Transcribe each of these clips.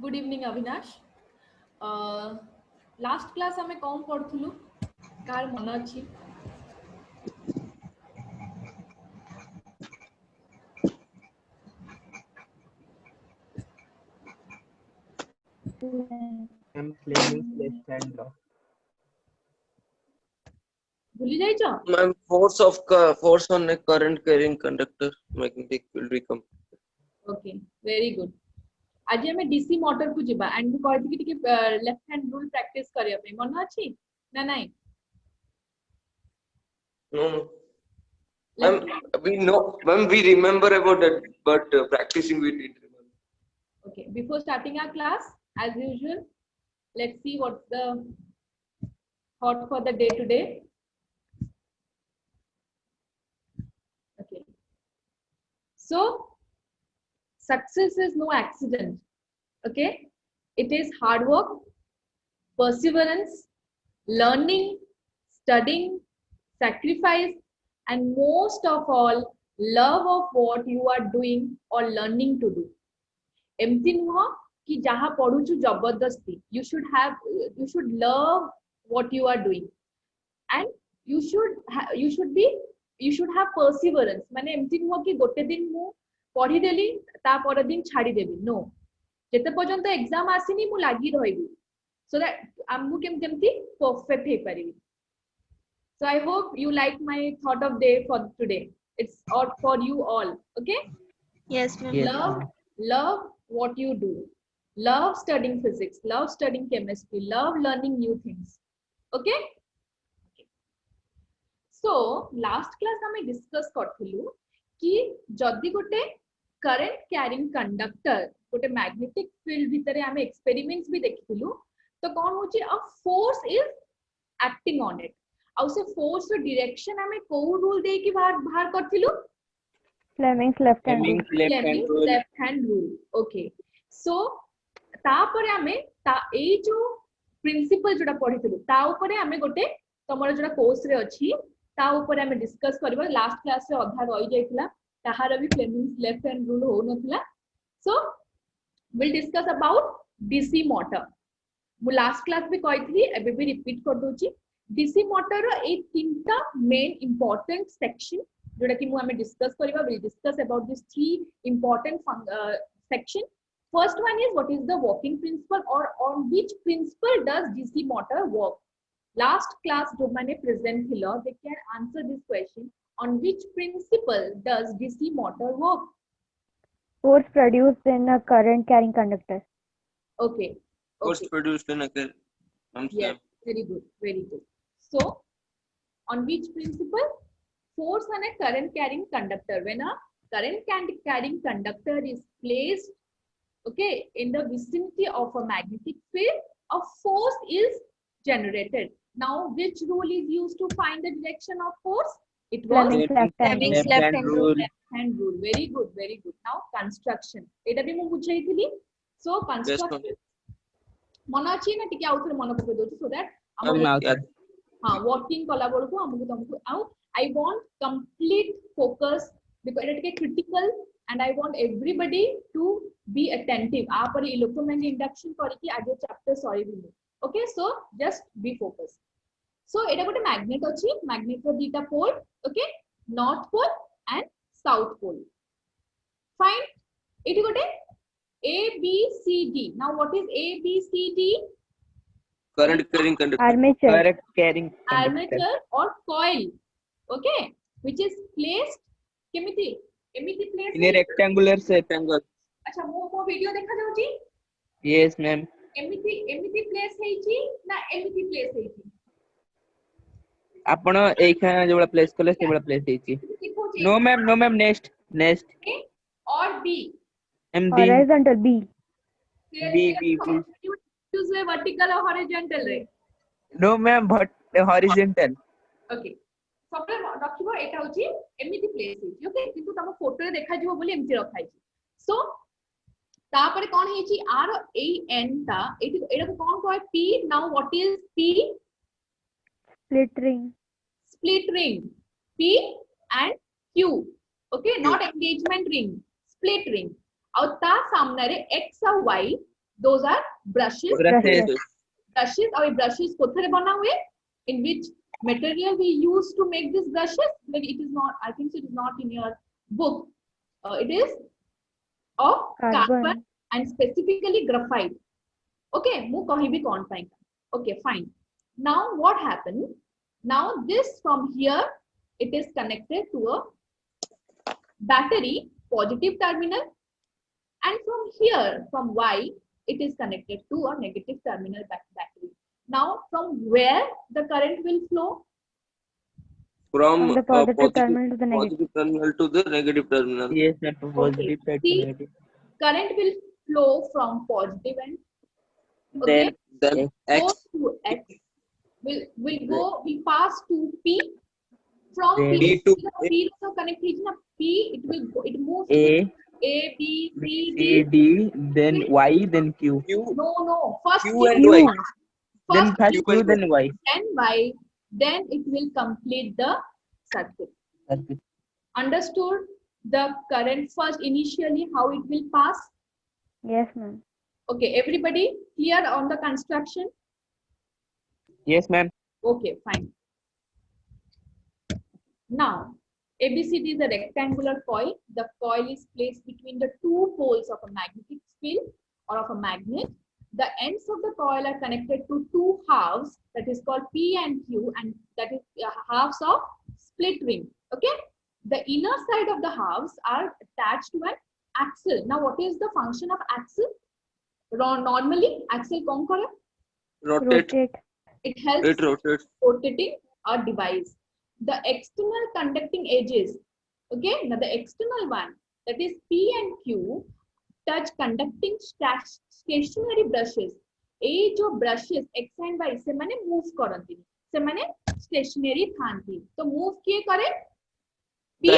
Good evening Avinash. Last class आमे कौन पढ़ुलु car मन अछि? I'm claiming left hand law. भूली जाइछो? Ma'am, force on a current carrying conductor magnetic field become. Okay, very good. आज हमें DC motor को जिबा एंड मु कहथि कि लेफ्ट हैंड रूल प्रैक्टिस करिया पे मन अछि ना नहीं? No, no. Ma'am, we remember about that, but practicing we didn't remember. Okay, before starting our class, as usual, let's see what's the thought for the day today. Okay, so success is no accident. Okay, it is hard work, perseverance, learning, studying, sacrifice, and most of all, love of what you are doing or learning to do. एमती नुह कि जहाँ पढ़ुचु जबरदस्ती, you should love what you are doing and you should have perseverance. माने एमती नुह कि गोटे दिन मु पढ़ी देली ता पर दिन छाड़ी देबी, नो, जेते पर्यंत एग्जाम आसीनी मु लागी रहिबी so that आमु केमती परफेक्ट हे परिबी. So I hope you like my thought of day for today. It's all for you all. Okay? Yes, ma'am. Yes. Love what you do. Love studying physics. Love studying chemistry. Love learning new things. Okay? So last class हमें discuss करथिलु कि जदि गोटे current carrying conductor गोटे magnetic field भितरे हमें experiments भी देखिथिलु तो कौन होची a force is acting on it. आउ से फोर्स रो डायरेक्शन हमें को रूल दे कि बाहर करथिलु? Fleming's left hand rule. Left hand rule. Okay, so तापर हमें ता ए जो प्रिंसिपल जोटा पढिथिलु ता ऊपर हमें गोटे तमरो जोटा कोर्स रे अछि ता ऊपर हमें डिस्कस करबा. लास्ट क्लास रे अधा रहि जाइतिला, ताहार भी फ्लेमिंग्स लेफ्ट हैंड रूल हो नथिला. So will discuss about DC motor. मु लास्ट क्लास भी कहिथि, एबे भी रिपीट कर दोची. डीसी मोटर रो ए तीनटा मेन इंपोर्टेंट सेक्शन जोटा कि मु हमें डिस्कस करबा. Will discuss about this three important section. First one is what is the working principle or on which principle does DC motor work. Last class जो मैंने present थिलो they can answer this question, on which principle does DC motor work? Force produced in a current carrying conductor. Okay. Force produced in a Yes, very good, very good. So on which principle? Force on a current carrying conductor. When a current carrying conductor is placed, okay, in the vicinity of a magnetic field, a force is generated. Now which rule is used to find the direction of force? It was Fleming's left hand rule. Left hand rule. Very good, very good. Now construction. एटा भी मु बुझाइथिली. So construction मन अछि ना टिके आउथरे मन पके दोछि so that हां working कला बळको हमकु तुमकु आउ I want complete focus because it is critical and I want everybody to be attentive. आप electromagnetic induction करके आगे chapter सॉरी भी. Okay, so just be focused. So एटा गोटे magnet अछि, magnet रो दीटा पोल, okay, north pole and south pole. Fine. एटी गोटे A B C D. Now what is A B C D? Current carrying conductor. Armature. Current carrying conductor. Armature or coil. Okay, which is placed केमिति placed In a rectangular rectangle. अच्छा मो video देखा जाउची? Yes, ma'am. एमिति place हेची ना एमिति place हेची? आपण एखा जेबला प्लेस कले सेबला प्लेस हेची. No ma'am, next A or B? MD. Horizontal B. B. Use vertical or horizontal रे? No ma'am, but horizontal. Okay. सबले रखिबो एटा होची एमिति प्लेस हेची. ओके, किंतु तम फोटो रे देखा जिवो बोली एमिति रखाई. सो तापर कोन हेची आर ए एन ता एटा को कोन कहे P. Now what is P? Split ring. Split ring. P and Q. Okay, not engagement ring. Split ring. और ता सामने रे X और Y those are brushes. Brushes. Brushes और brushes कोथरे बना हुए, in which material we use to make these brushes? Like it is not, I think it is not in your book. It is of carbon and specifically graphite. Okay, mu kahibi kon pain. Okay, fine. Now what happened? Now this from here, it is connected to a battery, positive terminal, and from here, from Y, it is connected to a negative terminal battery. Now, from where the current will flow? From the positive terminal to the negative. positive terminal to the negative terminal. Yes, sir. From positive side to See, negative. current will flow from positive end. Okay, Then go X to X. Will pass to P. From Then P to P so connect P. It will go. It moves A, to A, B, C, C, D. D, then Y, then Q. Q, No. First Q and Q. Y. Then first Q Q, and then Y. Then Y. Then it will complete the circuit. Circuit. Understood the current first initially how it will pass? Yes, ma'am. Okay, everybody clear on the construction? Yes, ma'am. Okay, fine. Now, ABCD is a rectangular coil. The coil is placed between the two poles of a magnetic field or of a magnet. The ends of the coil are connected to two halves, that is called P and Q, and that is halves of split ring. Okay, the inner side of the halves are attached to an axle. Now, what is the function of axle? Normally, axle कौन करे? rotate. It helps It rotates. rotating a device. The external conducting edges, okay, now the external one, that is P and Q, touch conducting stationary brushes. ए जो brushes X and Y से माने move करती, से माने stationary थांती. तो move किए करे? The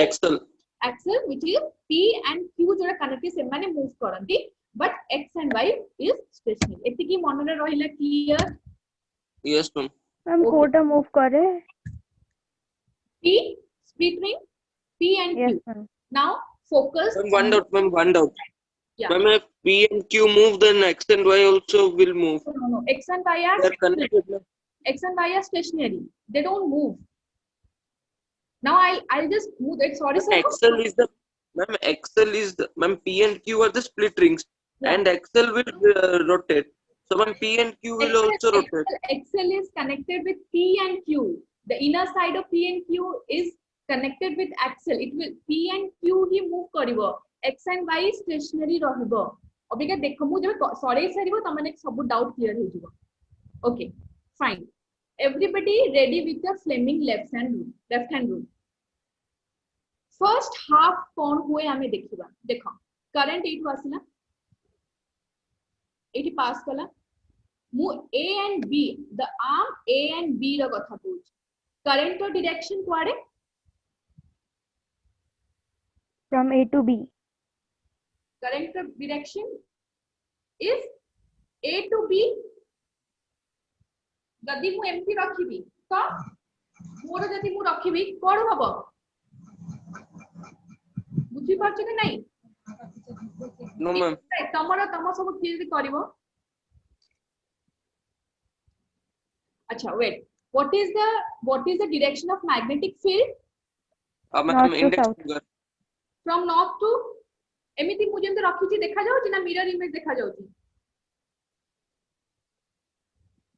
axle, which is P and Q जोड़ा connected से माने move करती, but X and Y is stationary. एतिकी मनरे रहिला clear? yes ma'am. Ma'am, Okay. Kota move करे. P, split ring, P and Yes, Q. ma'am. Now focus. One doubt. Yeah. Ma'am, if P and Q move, then X and Y also will move. No. X and Y are They are connected. Ma'am. X and Y are stationary. They don't move. Now I'll just move it. Sorry, sir. Axle is the ma'am, P and Q are the split rings, Yeah. and axle will rotate. So ma'am, P and Q will also rotate. Axle is connected with P and Q. The inner side of P and Q is connected with axle. It will P and Q he move करिवो. X and Y stationary रहिबो. अबिका देखो मु जब sorry सरिवो त माने सब doubt clear हो जिवो. Okay, fine. Everybody ready with the Fleming left hand rule. First half कौन हुए हमें देखिबा. देखो current एठु आसिला. एठी पास कला. मु A and B, the arm A and B ର କଥା कहूची. Current ର direction कुआडे? From A to B. Current ର direction is A to B. जदि मु एमती रखिबी तो मोर जदि मु रखिबी कोन हबो? बुझी पाछ कि नहीं? No ma'am. तमर सब क्लियर करिवो. अच्छा, wait. What is the direction of magnetic field? Ma'am, North to index south. finger. From north to एमिति मु जेंते रखिछि देखा जाउछि ना मिरर इमेज देखा जाउछि?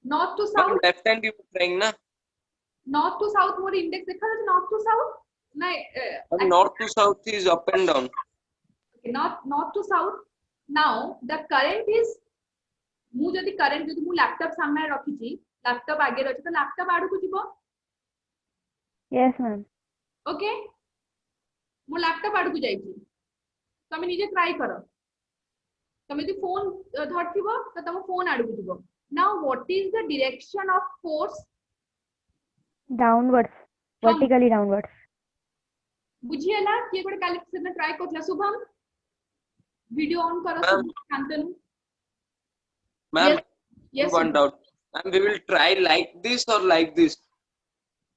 North to Ma'am, south. left hand you are trying na? North to south more index देखा जाउछि north to south? नहीं. North to south is up and down. Okay, north to south. Now the current is मु जदि current जदि मु laptop सामने रखिछि, laptop आगे रछि तो laptop आडू को जिवो. Yes, ma'am. ओके मु लैपटॉप आडू को जाइछि. तमे निजे ट्राई करो. तमे जदि फोन धरथिबो तो तम फोन आडू को जिवो. Now what is the direction of force? Downwards. Vertically downwards. बुझिएला किए गोटे काली से ट्राई करथला. शुभम वीडियो ऑन करो. Ma'am. Shantanu. Ma'am, Yes. one doubt. Ma'am, we will try like this or like this.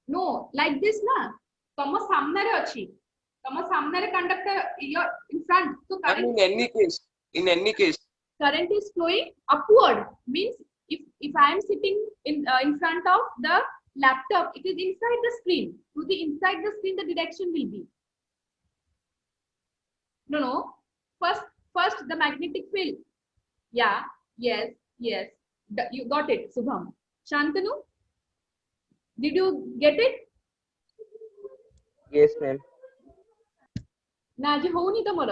No, like this ना. तम सामने रे अछि. तम सामने रे कंडक्टर in front. तो Ma'am, current in any case, current is flowing upward. Means if I am sitting in front of the laptop, it is inside the screen. To the inside the screen, the direction will be. No. First the magnetic field. Yeah. Yes. You got it, Subham. Shantanu, did you get it? Yes, ma'am. ना आज होनी तमर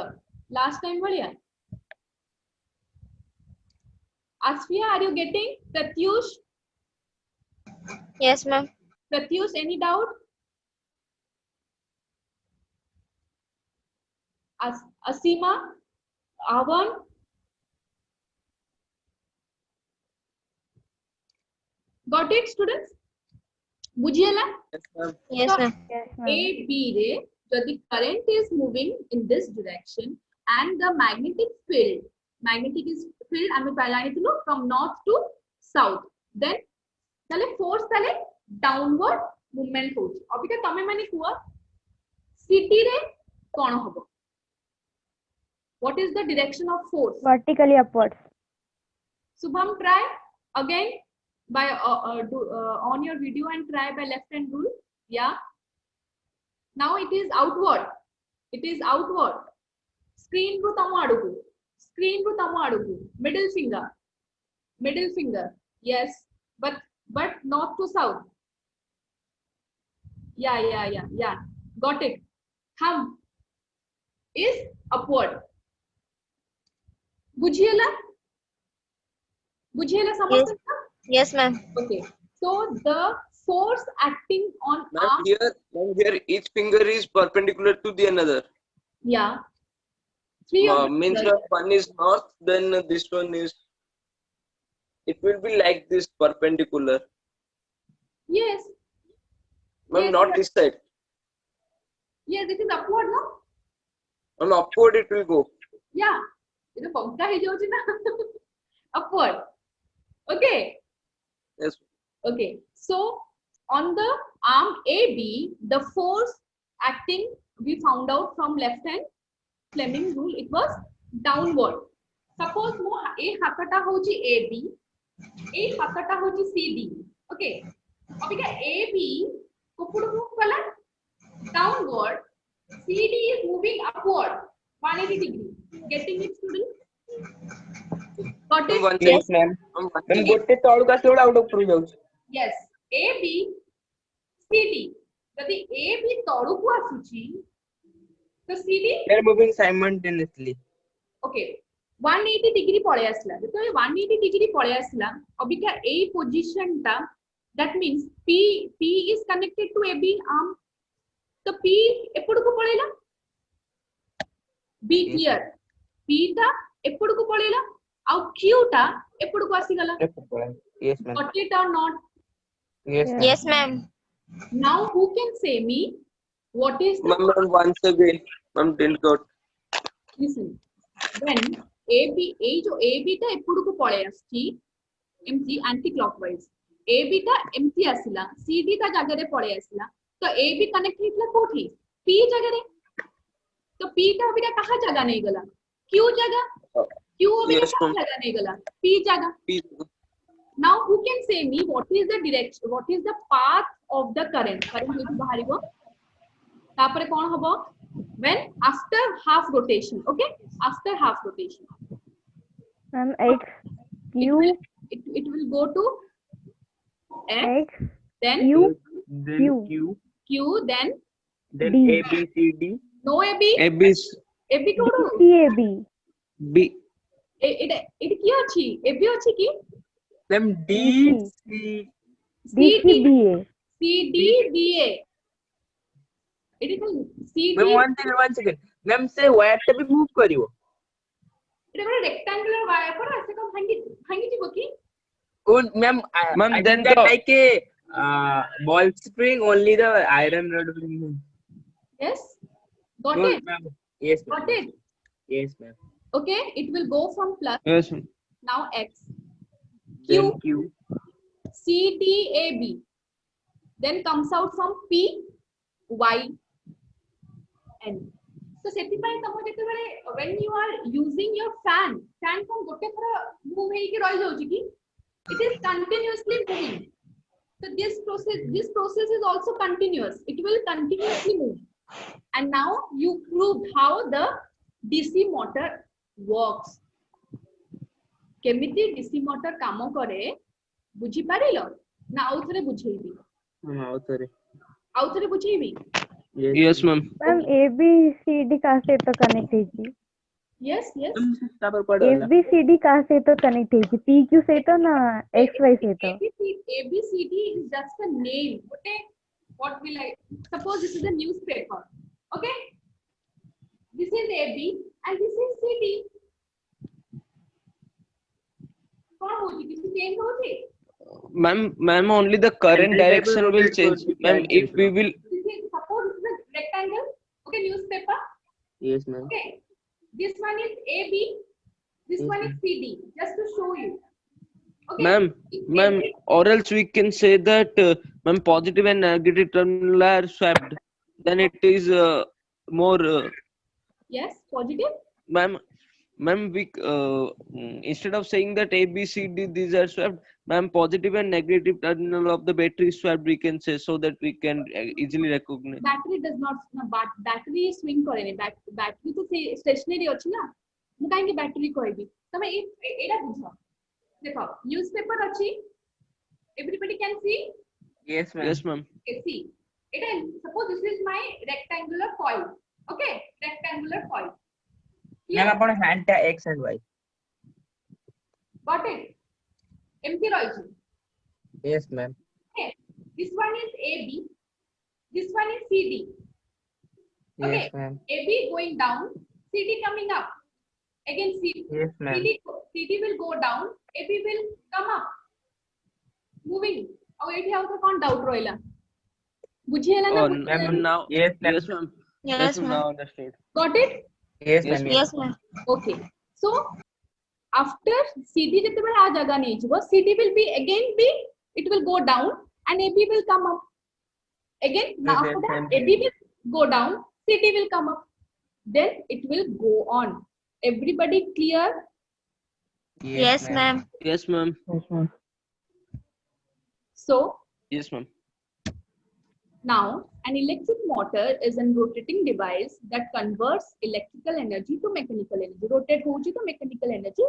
last time भलिया. Asfiya, are you getting? Pratyush, Yes, ma'am. any doubt? Asima, Avan, got it, students? Bujiela? Yes, ma'am. Yes, ma'am. Yes, A, ma'am. B ray, so the current is moving in this direction and the magnetic field is field আমি পাইলা আনিছিলো from north to south, then তাহলে force তাহলে downward movement হচ্ছে। অবিকা তমে মানে কুহ city রে কোন হবো? What is the direction of force? Vertically upwards. Subham, try again by on your video and try by left hand rule. Yeah. Now it is outward. Screen ru tamu adugu. Middle finger. Yes, but north to south. Yeah. Got it. Thumb is upward. Bujiela samajh sakta? Yes, ma'am. Okay. So the force acting on Ma'am, arm, here each finger is perpendicular to the another. yeah. Three of them, Means right? one is north, then this one is. It will be like this perpendicular. Yes. Ma'am, Yes, not yes. this side. Yes, it is upward, no? Ma'am, upward it will go. Yeah. It पंखा ही जो ना upward. Okay. Yes. Okay. So on the arm AB, the force acting we found out from left hand Fleming rule, it was downward. Suppose mo a hatata hoji AB, a hatata hoji CD. Okay. Abika AB kupudu move kala downward, CD is moving upward 180 degree. Getting it, student? Got it? One Yes, second. ma'am. Ma'am, one Ma'am, second. ଗୋଟେ ତଳକୁ ଆସିଲା ବେଳେ ଆଉ ଗୋଟେ ଉପରକୁ ଯାଉଛି। Yes. AB, CD. ଯଦି AB ତଳକୁ ଆସୁଛି ତ CD They are moving simultaneously. okay 180 degree ପଳେଇ ଆସିଲା। ଯେତେବେଳେ 180 degree ପଳେଇ ଆସିଲା ଅବିକା ଏଇ position ଟା, that means P is connected to AB arm, ତ P ଏପଟକୁ ପଳେଇଲା। Be Yes, clear. P ଟା ଏପଟକୁ ପଳେଇଲା ଆଉ Q ଟା ଏପଟକୁ ଆସିଗଲା। Yes, ma'am. Got it or not? Yes, ma'am. Yes, ma'am. Now who can say me what is the Ma'am, once again. Ma'am, didn't got. listen, when AB এই जो AB টা এপটକୁ পড়ে আসছি এমতি anti clockwise, AB টা এমতি আসিলা, CD টা জায়গাରେ পড়ে আসিলা, তো AB কনেক্ট ହେଇଥିଲା কোठी P জায়গাରେ, তো P টা অবিকা কাহা জায়গা নেই গলা Q জায়গা, Q অবিকা Yes, কাহা ma'am. জায়গা নেই গলা P জায়গা। Please. Now who can say me what is the direction, what is the path of the current হইತು বাহারিবো, তারপরে কোন হবো when after half rotation, okay, after half rotation Ma'am, X, Q, it will go to X, X, then U, Then Q. Q, then Then D. A, B, C, D. no AB, AB, AB কোডু C, A, B. B. এটা কি আছে AB আছে কি Then D, C. D, C, B, A. C D B A, এটা তো C D, Ma'am, one second. Ma'am, say wire টা ବି move କରିବ। এটা মানে rectangular wire পর আছে কোন ভাঙি দিব কি? Oh, ma'am, Ma'am, I then think that the- like a ball spring, only the iron rod will move. Yes, got No, it, ma'am. Yes, ma'am. got it. Yes, ma'am. Okay, it will go from plus, Yes, ma'am. now X, Then Q, Q. C D A B, then comes out from P Y N. So तो सेति पय तम जेते बेले when you are using your fan from गोटे थरा move हेई के रहि जाउची की it is continuously moving. So this process is also continuous. It will continuously move. And now you proved how the DC motor works. केमिति DC motor काम करे बुझी पारिलो ना आउथरे बुझेइबी आउथरे बुझेइबी Yes, ma'am. Ma'am A B C D कहाँ से तो कनेक्ट है जी yes F B C D कहाँ से तो कनेक्ट है जी पी क्यू से तो ना एक्स वाई से तो ABCD is just a name. What will I suppose this is a newspaper. Okay, this is AB and this is CD. कौन होगी किसी चेंज होगी Ma'am, only the current direction will change. Ma'am, if we will. Suppose this is a rectangle. Okay, newspaper. Yes, ma'am. Okay, this one is AB, this one is CD. Just to show you. Okay. Ma'am, or else we can say that, ma'am, positive and negative terminal are swapped. Then it is more. Yes, positive. Ma'am, we instead of saying that A, B, C, D, these are swapped, ma'am, positive and negative terminal of the battery is swapped. We can say so that we can easily recognize. Battery does not. But battery swing करेनी. Battery तो stationary अच्छी ना. मैं कहीं की battery कोई भी. तो मैं एड़ा बुझा. देखो, newspaper अच्छी. Everybody can see. Yes, ma'am. Yes, ma'am. Okay, see. Suppose this is my rectangular coil. Okay, rectangular coil. Ma'am, upon hand ta X and Y. Got it? Empty ରହିଛି. Yes, ma'am. Okay. This one is AB. This one is CD. Okay. Yes, ma'am. AB going down, CD coming up. Again CD. Yes, ma'am. CD will go down, AB will come up. Moving. और एठी आउ तो कौन doubt रोइला? बुझी ହେଲା ना? Ma'am, now. Yes, ma'am. Yes, ma'am. Yes, ma'am. Now understood. Got it? Yes, Yes, ma'am. Yes, ma'am. Okay. So after CD jete bela aa jaga nahi jibo, CD will be again be, it will go down and AB will come up. Again, now Yes, after that ma'am. AB will go down, CD will come up. Then it will go on. Everybody clear? Yes, ma'am. Yes, ma'am. Yes, ma'am. So Yes, ma'am. now an electric motor is a rotating device that converts electrical energy to mechanical energy. Rotate hoji to mechanical energy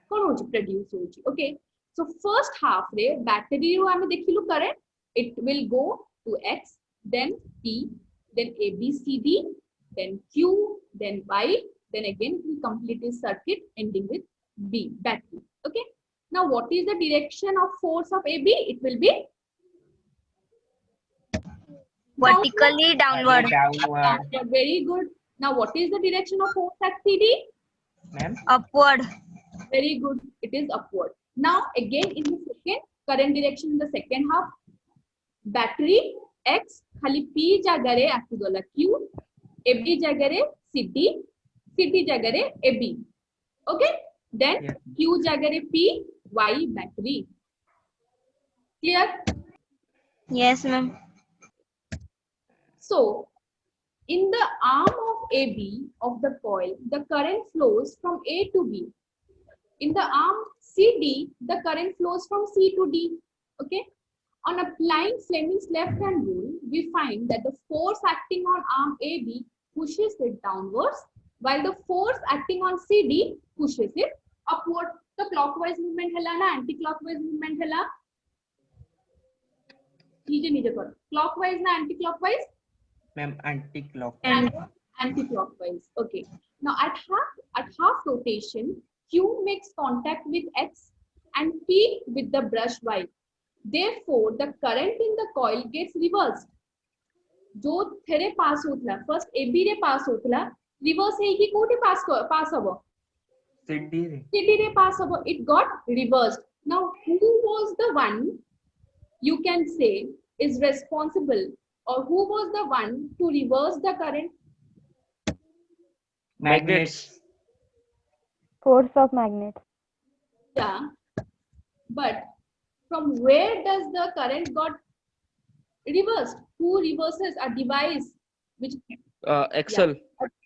kon hoji produce hoji. Okay, so first half re battery ru ame dekhilu current, it will go to X, then P, then A, B, C, D, then Q, then Y, then again we complete this circuit ending with B, battery. Okay, now what is the direction of force of AB? It will be Vertically downward. Downward. very good. Now what is the direction of force at CD? Ma'am. Upward. Very good. It is upward. Now again in the second current direction in the second half, battery X खाली P जगह आसीगला Q, AB जगह CD, CD जगह AB. Okay? Then Yes. Q जगह P, Y battery. Clear? Yes, ma'am. So, in the arm of AB of the coil, the current flows from A to B. In the arm CD, the current flows from C to D. Okay. On applying Fleming's left-hand rule, we find that the force acting on arm AB pushes it downwards, while the force acting on CD pushes it upward. So, clockwise movement hela na anti-clockwise movement hela. Nije karo. Clockwise na anti-clockwise? Ma'am, anti-clock. Anti-clockwise. Okay. Now at half rotation, Q makes contact with X and P with the brush Y. Therefore, the current in the coil gets reversed. जो there पास होतला first AB रे पास होतला reverse है कि कोटे पास होबो CD रे पास होबो, it got reversed. Now who was the one you can say is responsible, or who was the one to reverse the current? Magnets. force of magnet Yeah, but from where does the current got reversed? Who reverses? A device which Excel.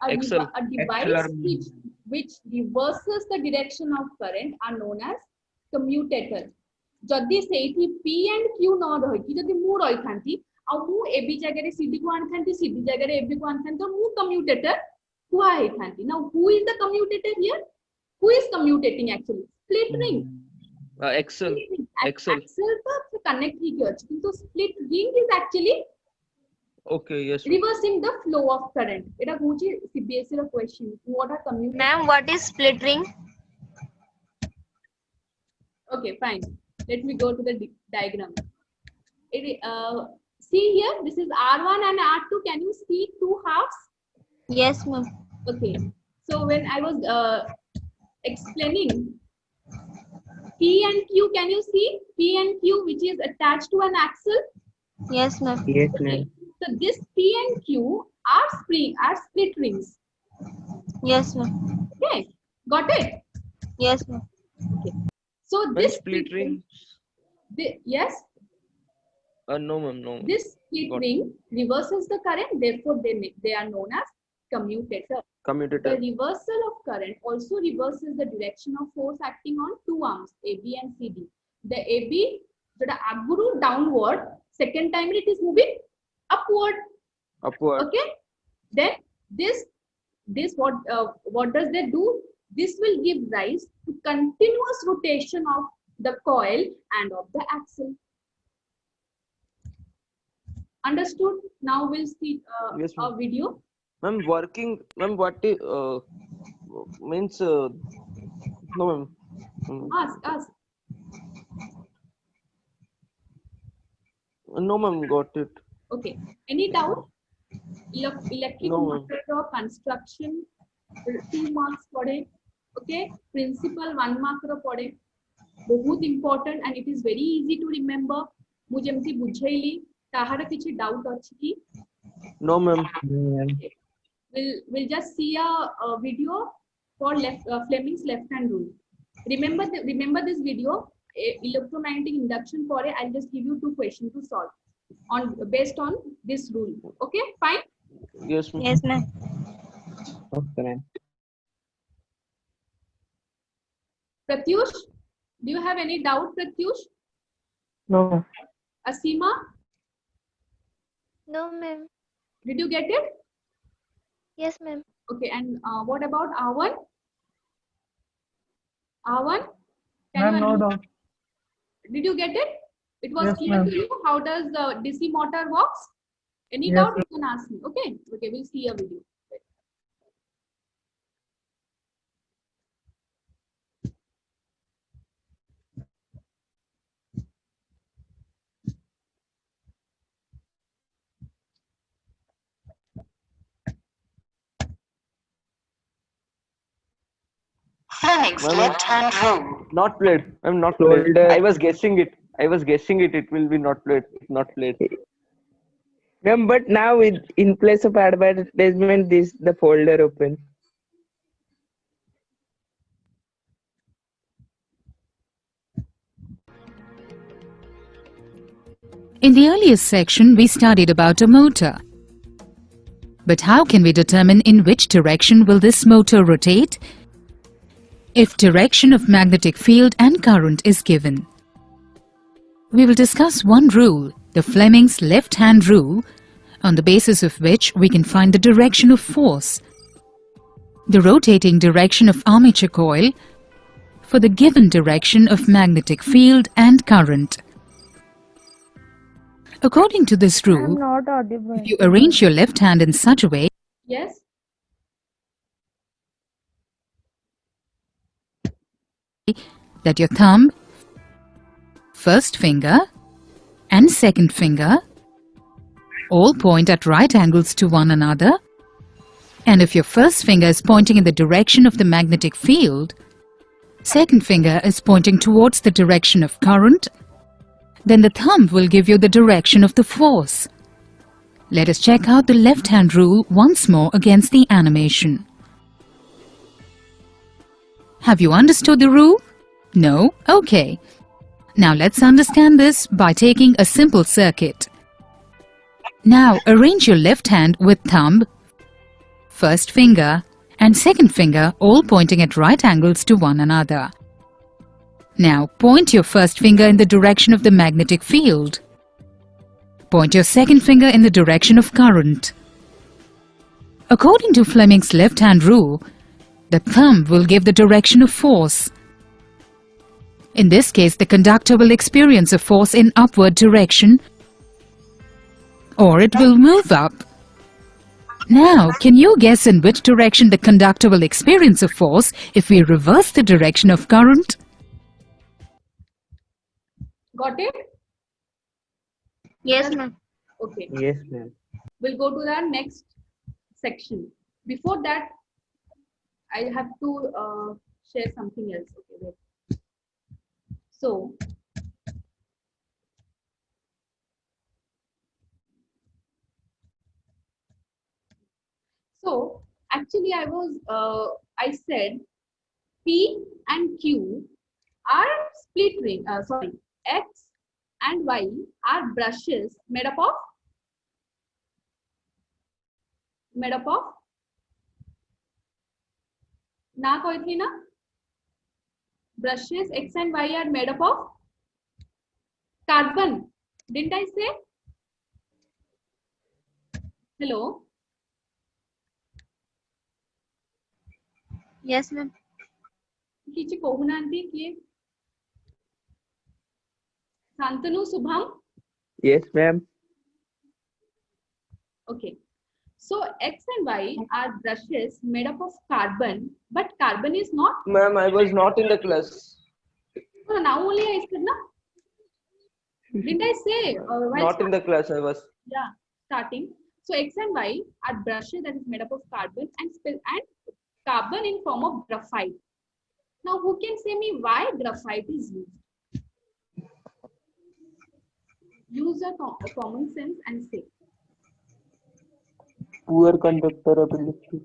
A Excel. device Accelerometer. which reverses the direction of current are known as commutator. जदि सेठी P and Q न रही कि जदि मु रही थांती आ मु AB जगह रे CD को आन थांती CD जगह रे AB को आन थांती तो मु commutator हुआ है थांती. Now who is the commutator here? Who is commutating actually? Split ring. Excel. Excel. Axle तो connect ही किया किंतु split ring is actually Okay, yes. reversing the flow of current. It is going CBSE ro question. What are commutator? Ma'am, what is split ring? Okay, fine. Let me go to the diagram. See here, this is R1 and R2. Can you see two halves? Yes, ma'am. Okay. So when I was explaining P and Q, can you see P and Q which is attached to an axle? Yes, ma'am. Yes, Okay. ma'am. So this P and Q are split rings. Yes, ma'am. Okay, got it? Yes, ma'am. So Ma'am, this split ring. yes, No, ma'am, no. this split Got it. ring reverses the current. Therefore, they are known as commutator. The Commutator. reversal of current also reverses the direction of force acting on two arms, AB and CD. The AB, the aguru downward, second time it is moving upward. Upward. Okay. Then this what does they do? This will give rise to continuous rotation of the coil and of the axle. Understood? Now we'll see Yes, a ma'am. video. Ma'am, working. Ma'am, what is means? No, ma'am. Ask. No, ma'am. Got it. Okay. Any doubt? Electric No, ma'am. motor or construction 2 marks पढ़े. Okay. Principle 1 mark रो पढ़े. बहुत important and it is very easy to remember. मुझे एमती बुझेइली. ताहार किछि doubt अछि कि? No, ma'am. We'll just see a video for Fleming's left hand rule. Remember this video. Electromagnetic induction for I'll just give you 2 questions to solve based on this rule. Okay, fine. Yes, ma'am. Yes, ma'am. Okay, ma'am. Pratyush, do you have any doubt, Pratyush? No. Asima, No, ma'am. did you get it? Yes, ma'am. Okay, and what about Avan? Avan, Ma'am, no doubt. did you get it? It was Yes, clear ma'am. to you how does the DC motor works? Any Yes, doubt you can ask me. Okay, we'll see a video. Fleming's Ma'am. left-hand rule. Not played. I'm not played. Shoulder. I was guessing it. It will be not played. Not played. Ma'am, but now in place of advertisement, the folder open. In the earlier section, we studied about a motor. But how can we determine in which direction will this motor rotate? If direction of magnetic field and current is given. We will discuss one rule, the Fleming's left-hand rule, on the basis of which we can find the direction of force, the rotating direction of armature coil, for the given direction of magnetic field and current. According to this I'm rule, not audible. if you arrange your left hand in such a way Yes. that your thumb, first finger and second finger all point at right angles to one another, and if your first finger is pointing in the direction of the magnetic field, second finger is pointing towards the direction of current, then the thumb will give you the direction of the force. Let us check out the left-hand rule once more against the animation. Have you understood the rule? No? Okay. Now let's understand this by taking a simple circuit. Now arrange your left hand with thumb, first finger and second finger all pointing at right angles to one another. Now point your first finger in the direction of the magnetic field. Point your second finger in the direction of current. According to Fleming's left-hand rule, the thumb will give the direction of force. In this case, the conductor will experience a force in upward direction, or it will move up. Now, can you guess in which direction the conductor will experience a force if we reverse the direction of current? Got it? Yes, ma'am. Okay. Yes, ma'am. We'll go to the next section. Before that, I have to share something else. Okay, wait. So actually I said P and Q are split ring, X and Y are brushes made up of ना कोई थी ना brushes X and Y are made up of carbon. Didn't I say? Hello. Yes, ma'am. किसी कहूनांती किए Shantanu Shubham. Yes, ma'am. Okay. So X and Y are brushes made up of carbon, but carbon is not. Ma'am, I was not in the class. No, now only I said na. Didn't I say? Not in the class, I was. Yeah, starting. So X and Y are brushes that is made up of carbon and carbon in form of graphite. Now, who can say me why graphite is used? Use a common sense and say. Poor conductor ability.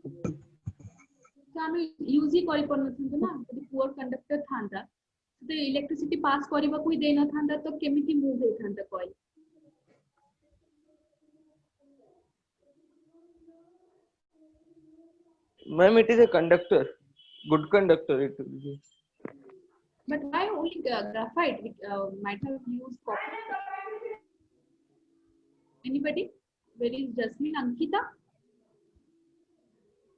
So I use ही करी पड़ना था ना यदि poor conductor था तो electricity pass करीबा कोई देना था तो केमिति move होता था coil. Ma'am, it is a conductor. Good conductor it will be. But why only graphite? We might have used copper. Anybody? Where is Jasmine, Ankita,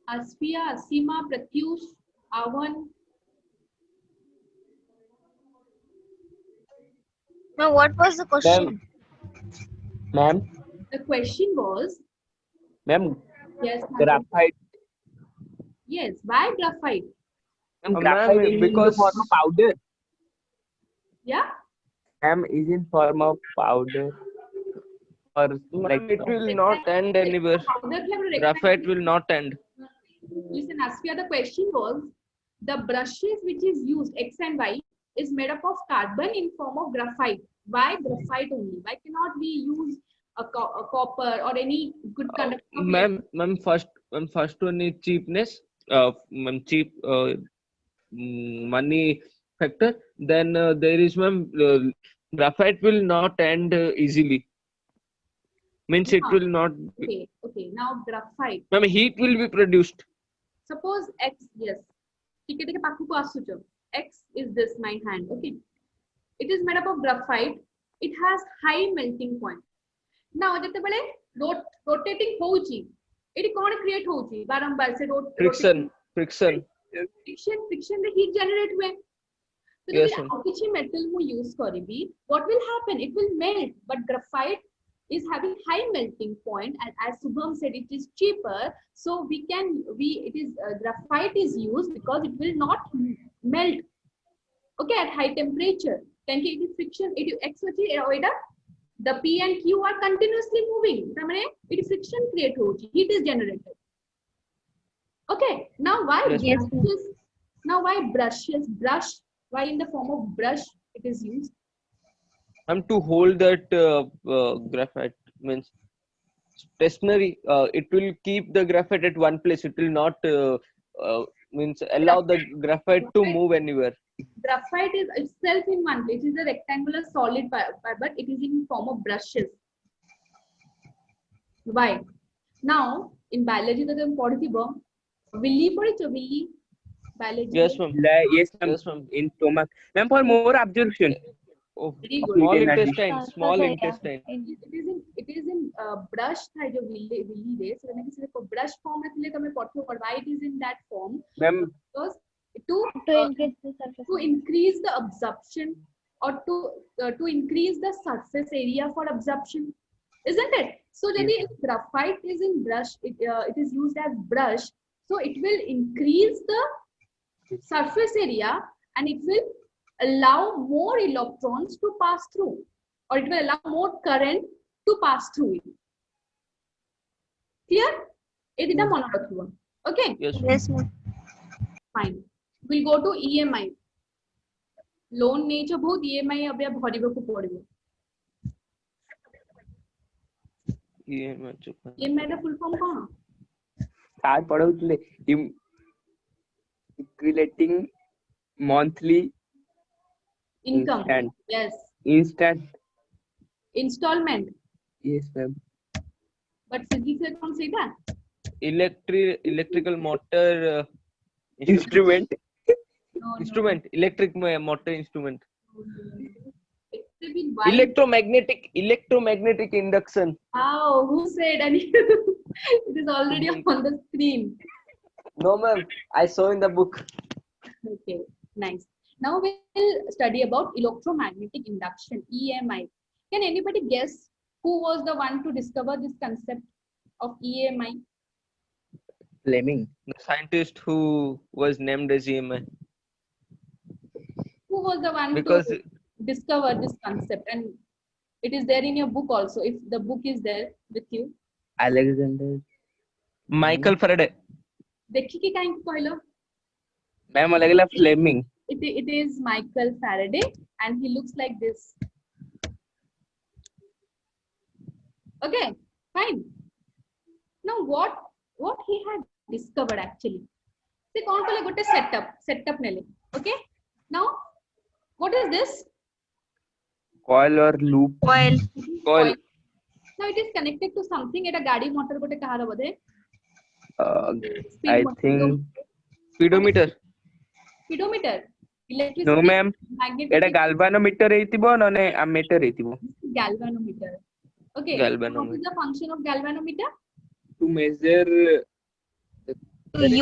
Aspia, Asima, Pratyush, Avan? Now, what was the question? Ma'am, The question was, ma'am, yes, graphite. yes, why graphite? Ma'am, Ma'am, graphite is in the because- form of powder. Yeah, Ma'am, is in form of powder. Or like Ma'am, it will not end anywhere. Graphite will not end. Listen, Aspia, the question was, the brushes which is used, X and Y, is made up of carbon in form of graphite. Why graphite only? Why cannot we use a copper or any good conductor? Ma'am, first one is cheapness. Ma'am, cheap money factor. Then there is graphite will not end easily. Means it will not. Okay, now graphite. Ma'am, heat will be produced. Suppose X, yes. X is this, my hand, okay. It is made up of graphite. It has high melting point. Now, rotating hoji. It can create hoji. Barambar se Friction. friction the heat generate way. So Yes, if ma'am. I metal mu use karibi, what will happen? It will melt, but graphite is having high melting point, and as Subham said, it is cheaper. So graphite is used because it will not melt. Okay, at high temperature. Then it is friction. It is X the P and Q are continuously moving. It is friction create hoji. Heat is generated. Okay. Now why Yes, brushes? Now why brushes? Brush. Why in the form of brush it is used? To hold that graphite means stationary. It will keep the graphite at one place. It will not means allow the graphite to move anywhere. Graphite is itself in one place. It is a rectangular solid fiber. It is in form of brushes. Why? Now, in biology तो तुम पढ़िथिबो विल्ली पढ़िचो विल्ली biology Yes, ma'am. Yes, ma'am. Yes, ma'am. In stomach. Ma'am, for more absorption. Oh, Very good. small Within a intestine. dish. Small Yeah. intestine. it is in brush था जो Willey Willey रे so मैंने किसी को brush form में थिले तो मैं पढ़ियो पर why it is in that form Ma'am, because To to increase the surface. to increase the absorption or to increase the surface area for absorption, isn't it? So যদি graphite is in brush, it is used as brush, so it will increase the surface area and it will allow more electrons to pass through, or it will allow more current to pass through it. Clear? এই দুটা মনে রাখিব. Okay, Yes, ma'am. Yes, ma'am. fine. We'll go to EMI. Loan ନେଇଛ ବହୁତ EMI ଏବେ ଭରିବାକୁ ପଡିବ. EMI चुप है. EMI ର full form କଣ? sir पढ़ौଥିଲେ equating monthly Income. instant. Yes. Instant. Installment. Yes, ma'am. But physics ରେ କଣ ସେଇଟା? Electrical motor Instrument. No, instrument. Electric motor instrument. It's a bit wide. Electromagnetic induction. How? Who said? And it is already on the screen. No, ma'am. I saw in the book. Okay, nice. Now we'll study about electromagnetic induction, EMI. Can anybody guess who was the one to discover this concept of EMI? Fleming. The scientist who was named as EMI. Who was the one Because to discover this concept? And it is there in your book also, if the book is there with you. Alexander. Michael Faraday. देखिए कि काहे कहलो? Ma'am, लगेला Fleming. It is Michael Faraday and he looks like this. Okay, fine. Now what he had discovered actually? See, कौन कले गोटे setup नेले. Okay. Now what is this? Coil or loop. Coil. Coil. Now it is connected to something. एटा गाड़ी motor गोटे कहार बोधे. I think. Speedometer. Speedometer. Electricity. No, ma'am. Magnetic. Etah galvanometer ହେଇଥିବ ନନେ ammeter ହେଇଥିବ. Galvanometer. Okay. Galvanometer. What is the function of galvanometer? To measure.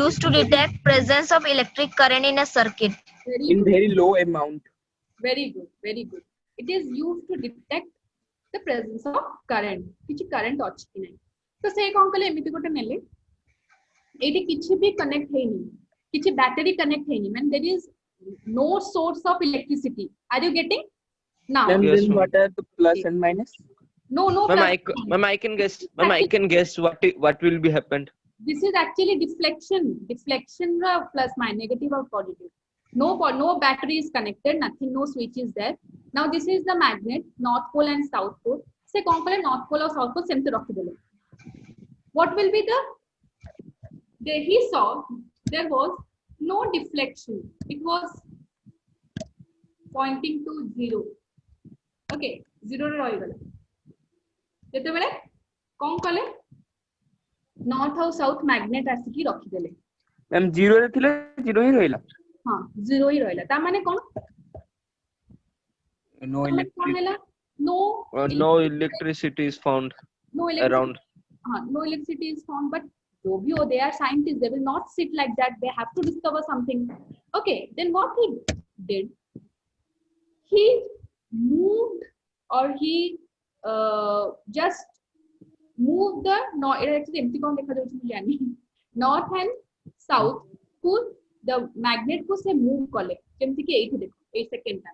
Used to detect presence of electric current in a circuit. Very In good. very low amount. Very good. Very good. It is used to detect the presence of current. किछि current अछि कि नहीं. तो से कौन कले एमिति गोटे नेले. एटी किछि भी connect हेनी. किछि battery connect हेनी. Man, there is no source of electricity. Are you getting? Now. Then, Yes, then ma'am. what are the plus and minus? No. Ma'am, I can guess. Ma'am, I can guess what will be happened. This is actually deflection. Deflection of plus minus, negative or positive. No battery is connected. Nothing. No switch is there. Now this is the magnet, North Pole and South Pole. Say कौन कले North Pole और South Pole center रख देले. What will be the? He saw there was no deflection. It was pointing to 0. Okay, 0 रे रही गला. जेते बेले कौन कले? North और South magnet आसिकी रखी देले. Ma'am, 0 रे थिले 0 ही रहिला. हाँ, 0 ही रहिला. ता माने कौन? No कौन electric. हैला? No. No electricity is found No electricity. around. No electricity is found, but जो भी हो, they are scientists. They will not sit like that. They have to discover something. Okay, then what he did? He moved, or he just moved the north and south को the magnet को से move कले जेमति कि एठी देखो 8 second टा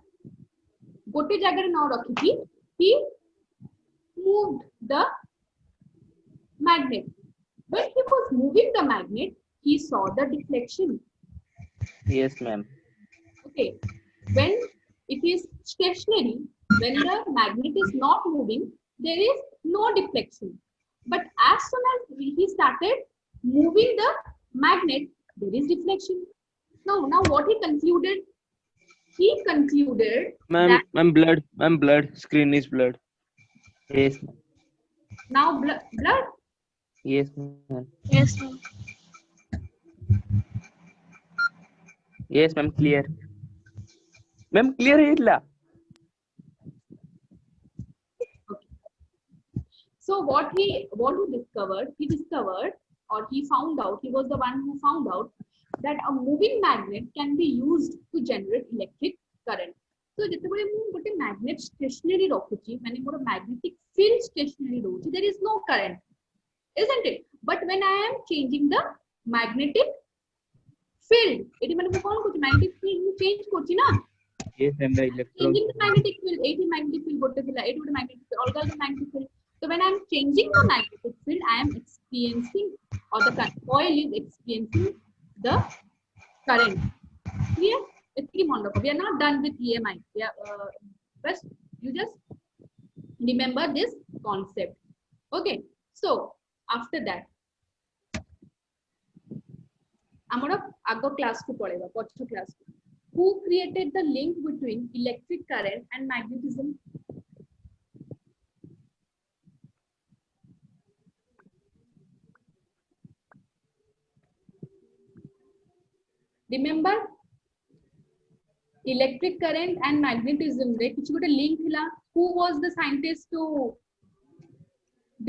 गोटे जगह रे न रखी he moved the magnet. When he was moving the magnet, he saw the deflection. Yes, ma'am. Okay, when it is stationary, when the magnet is not moving, there is no deflection. But as soon as he started moving the magnet, there is deflection. Now what he concluded? He concluded that Ma'am, blood. Screen is blood. Yes. now blood. Yes, ma'am. Yes, ma'am. Yes, ma'am. Clear. Ma'am, clear ಇಲ್ಲ. So what he discovered, or he found out, he was the one who found out that a moving magnet can be used to generate electric current. So ଯେତେବେଳେ ମୁଁ ଗୋଟେ magnet stationary ରଖୁଛି, ମାନେ ମୋର magnetic field stationary ରହୁଛି, there is no current, isn't it? But when I am changing the magnetic field, ଏଠି ମାନେ ମୁଁ କଣ କରୁଛି, magnetic field ମୁଁ change କରୁଛି ନା, Yes, ma'am. The electron. changing the magnetic field, ଏଠି magnetic field ଗୋଟେ ଥିଲା, ଏଠି ଗୋଟେ magnetic field, ଅଲଗା ଅଲଗା magnetic field. So when I am changing the magnetic field, I am experiencing, or the coil is experiencing the current. Clear? We are not done with EMI. Yeah, first you just remember this concept. Okay. So after that, ଆମର ଆଗ class କୁ ପଳେଇବା, ପଛ class କୁ. Who created the link between electric current and magnetism? Remember, electric current and magnetism रे किसी गोटे link थिला. Who was the scientist to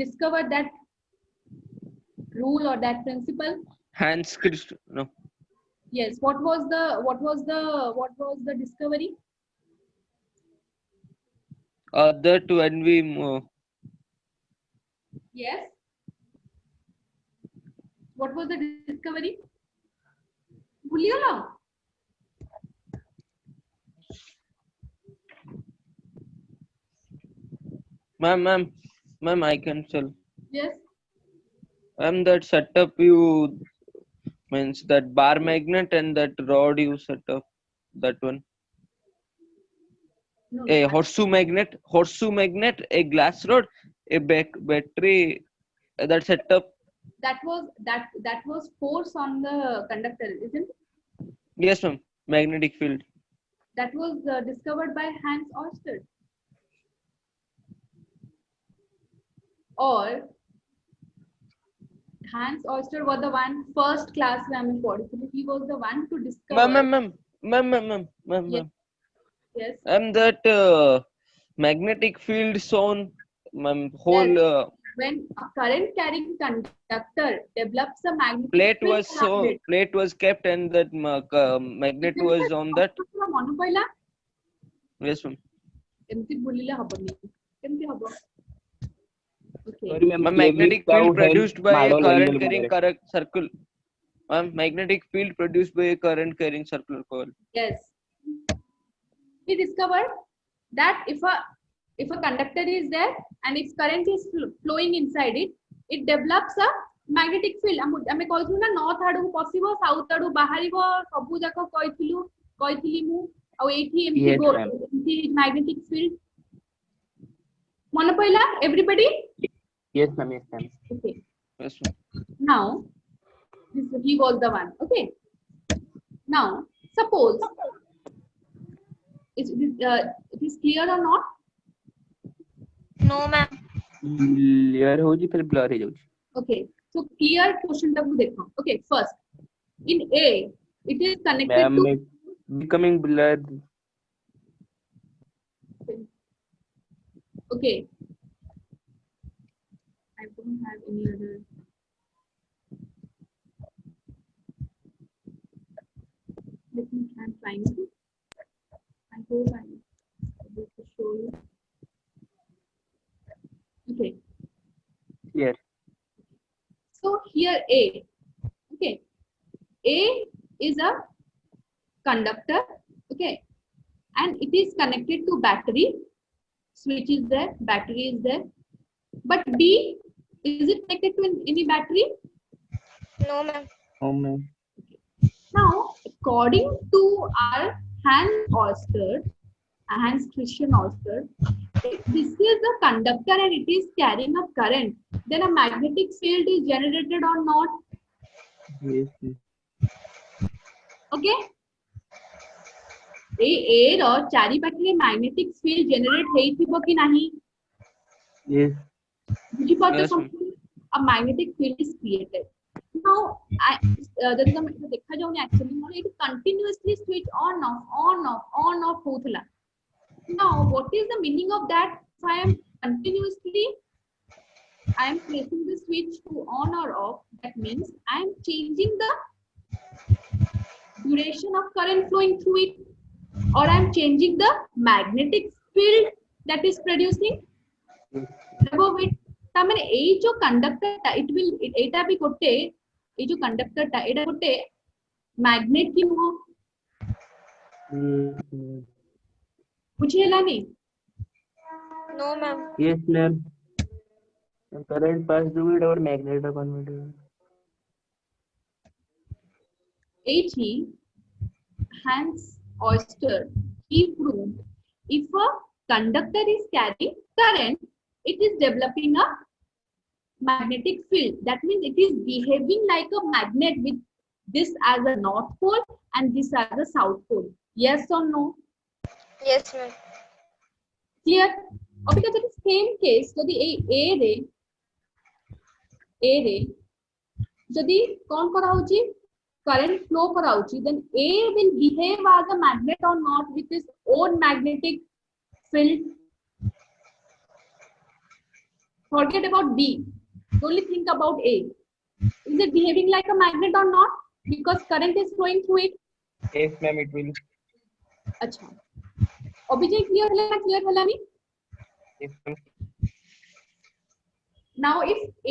discover that rule or that principle? Hans Christ. No. Yes. What was the discovery? That when we Yes. What was the discovery? भूलियो. Ma'am, I can tell. Yes. That setup you means that bar magnet and that rod you set up, that one. No, A horseshoe magnet, a glass rod, a battery. That setup. that was force on the conductor, isn't it? Yes, ma'am. Magnetic field. That was discovered by Hans Ørsted. Or Hans Ørsted was the one, first class में हमें पढ़ी थी, he was the one to discover. Ma'am. Yes. That magnetic field zone, ma'am, whole When a current carrying conductor develops a magnetic plate was kept and that magnet was on that. ମନେ ପଇଲା? Yes, ma'am. ଏମିତି ଭୁଲିଲେ ହବନି, କେମିତି ହବ? Okay. A magnetic field produced by a current carrying circle. Magnetic field produced by a current carrying circular coil. Yes. He discovered that if a conductor is there and if current is flowing inside it, it develops a magnetic field. ଆମେ କହିଥିଲୁ ନା north ଆଡକୁ ପଶିବ, south ଆଡକୁ ବାହାରିବ, ସବୁ ଯାକ କହିଥିଲି ମୁଁ, ଆଉ ଏଇଠି ଏମିତି magnetic field. ମନେ ପଇଲା everybody? Yes, ma'am. Yes, ma'am. Okay. Yes, ma'am. Now he was the one. Okay. Now suppose it is clear or not? No, ma'am. Clear होजी फिर blur हो जाऊँ. Okay. So clear question टाକୁ देखो. Okay. First, in A, it is connected Ma'am, to. becoming blurred. Okay. I don't have any other. Let me try and find it. I hope I'm able to show you. Okay. Clear. So here A. Okay. A is a conductor. Okay. And it is connected to battery. Switch is there. Battery is there. But B, is it connected to any battery? No, ma'am. Oh, ma'am. Now, according to our Hans Christian Ørsted, this is a conductor and it is carrying a current. Then a magnetic field is generated or not? Yes. Okay. A रो चारि पाखरे magnetic field generate हेइथिबो कि नाही? Yes. बुझी पाते Yes, सब? a magnetic field is created. Now जदि तुम देखा जाउनी एक्चुअली मोर it continuously switch on off होतला. Now what is the meaning of that? If I am continuously placing the switch to on or off, that means I am changing the duration of current flowing through it, or I am changing the magnetic field that is producing above it. तामने एई जो conductor ता it will एटा भी गोटे एई जो conductor ता एटा गोटे magnet की नुह बुझेला नहीं. No, ma'am. Yes, ma'am. Current pass through it or magnet or converter. H.E. Hans Oyster, he proved if a conductor is carrying current, it is developing a magnetic field. That means it is behaving like a magnet with this as a north pole and this as a south pole. Yes or no? Yes, ma'am. Clear? अभी का जब same case यदि A रे यदि कौन करा होची current flow करा होची, then A will behave as a magnet or not with its own magnetic field. Forget about B. Only think about A. Is it behaving like a magnet or not? Because current is flowing through it. Yes, ma'am, it will. अच्छा. अभी जो clear होला नहीं? Yes, ma'am. Now if A